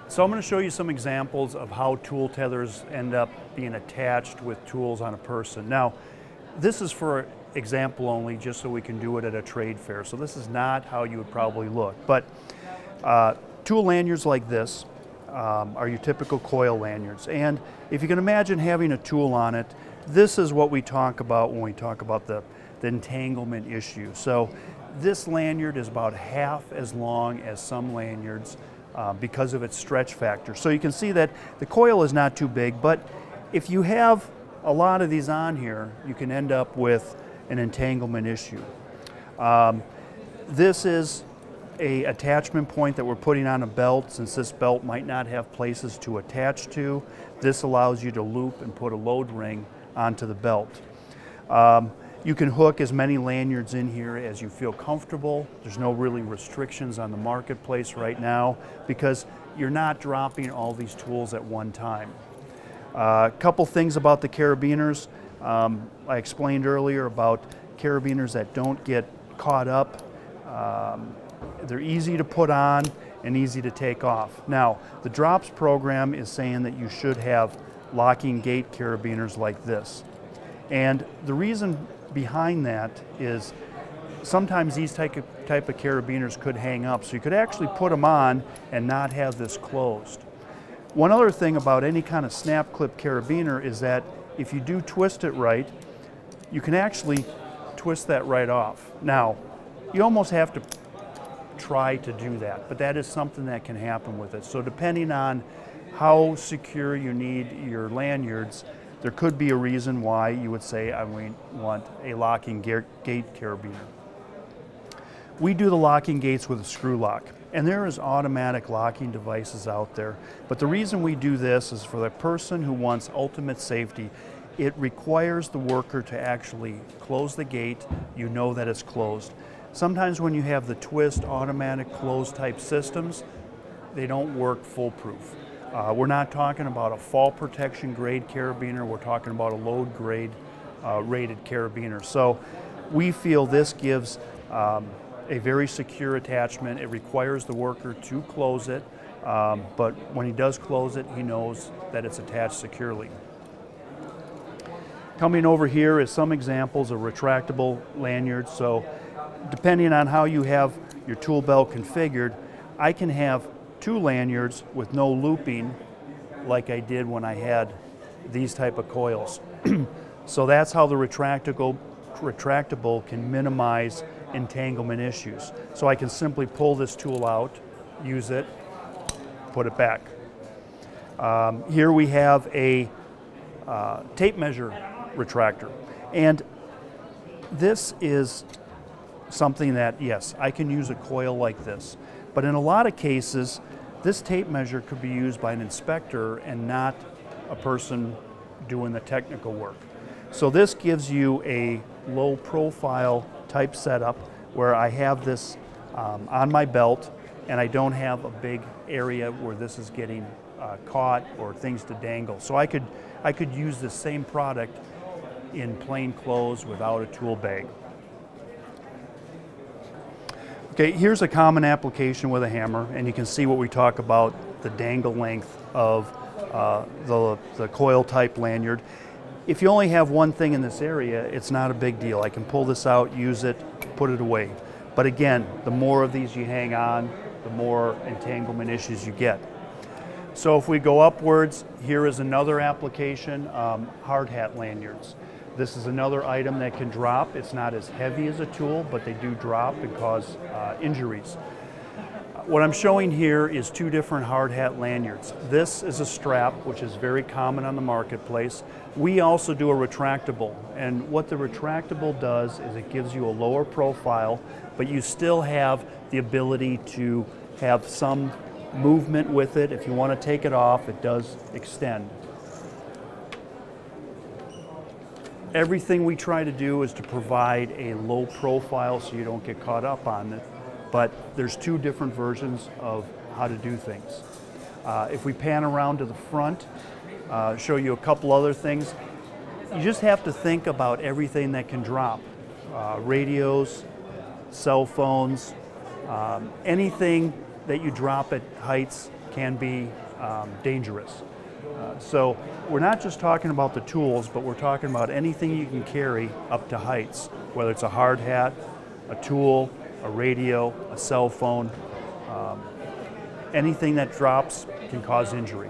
So I'm going to show you some examples of how tool tethers end up being attached with tools on a person. Now, this is for example only, just so we can do it at a trade fair. So this is not how you would probably look. But tool lanyards like this are your typical coil lanyards. And if you can imagine having a tool on it, this is what we talk about when we talk about the entanglement issue. So this lanyard is about half as long as some lanyards because of its stretch factor. So you can see that the coil is not too big, but if you have a lot of these on here, you can end up with an entanglement issue. This is an attachment point that we're putting on a belt. Since this belt might not have places to attach to, this allows you to loop and put a load ring onto the belt. You can hook as many lanyards in here as you feel comfortable. There's no really restrictions on the marketplace right now because you're not dropping all these tools at one time. A couple things about the carabiners. I explained earlier about carabiners that don't get caught up. They're easy to put on and easy to take off. Now, the drops program is saying that you should have locking gate carabiners like this. And the reason behind that is sometimes these type of carabiners could hang up, so you could actually put them on and not have this closed. One other thing about any kind of snap clip carabiner is that if you do twist it right, you can actually twist that right off. Now, you almost have to try to do that, but that is something that can happen with it. So depending on how secure you need your lanyards, there could be a reason why you would say, I want a locking gate carabiner. We do the locking gates with a screw lock, and there is automatic locking devices out there. But the reason we do this is for the person who wants ultimate safety. It requires the worker to actually close the gate. You know that it's closed. Sometimes when you have the twist automatic close type systems, they don't work foolproof. We're not talking about a fall protection grade carabiner, we're talking about a load grade rated carabiner. So we feel this gives a very secure attachment. It requires the worker to close it, but when he does close it, he knows that it's attached securely. Coming over here is some examples of retractable lanyards. So depending on how you have your tool belt configured, I can have two lanyards with no looping like I did when I had these type of coils. So that's how the retractable can minimize entanglement issues. So I can simply pull this tool out, use it, put it back. Here we have a tape measure retractor, and this is something that, yes, I can use a coil like this, but in a lot of cases this tape measure could be used by an inspector and not a person doing the technical work. So this gives you a low profile type setup where I have this on my belt and I don't have a big area where this is getting caught or things to dangle. So I could use the same product in plain clothes without a tool bag. Okay, here's a common application with a hammer, and you can see what we talk about, the dangle length of the coil type lanyard. If you only have one thing in this area, it's not a big deal. I can pull this out, use it, put it away. But again, the more of these you hang on, the more entanglement issues you get. So if we go upwards, here is another application, hard hat lanyards. This is another item that can drop. It's not as heavy as a tool, but they do drop and cause injuries. What I'm showing here is two different hard hat lanyards. This is a strap, which is very common on the marketplace. We also do a retractable, and what the retractable does is it gives you a lower profile, but you still have the ability to have some movement with it. If you want to take it off, it does extend. Everything we try to do is to provide a low profile so you don't get caught up on it, but there's two different versions of how to do things. If we pan around to the front, show you a couple other things, you just have to think about everything that can drop. Radios, cell phones, anything that you drop at heights can be dangerous. So we're not just talking about the tools, but we're talking about anything you can carry up to heights, whether it's a hard hat, a tool, a radio, a cell phone. Anything that drops can cause injury.